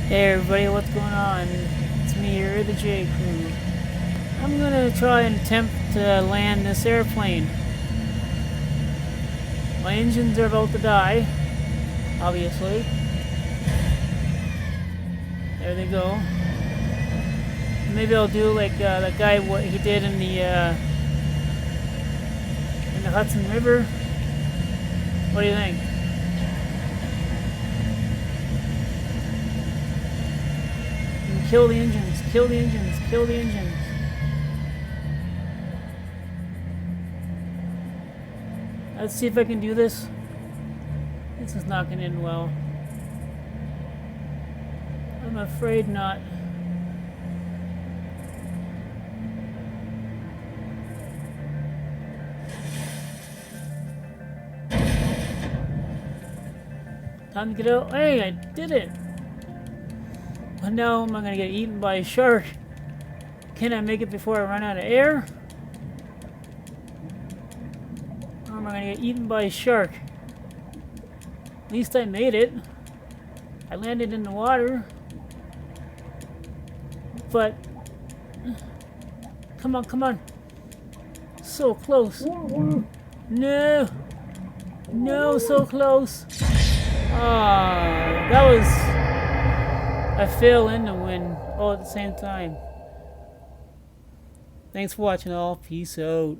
Hey everybody, what's going on? It's me here, the J Crew. I'm gonna try and attempt to land this airplane. My engines are about to die, obviously. There they go. Maybe I'll do like that guy, what he did in the Hudson River. What do you think? Kill the engines, kill the engines, kill the engines. Let's see if I can do this. This is not going to end well. I'm afraid not. Time to get out. Hey, I did it! But now am I going to get eaten by a shark? Can I make it before I run out of air? Or am I going to get eaten by a shark? At least I made it. I landed in the water. But... Come on, come on. So close. No! No, so close. Ah, that was a fail and a win all at the same time. Thanks for watching all. Peace out.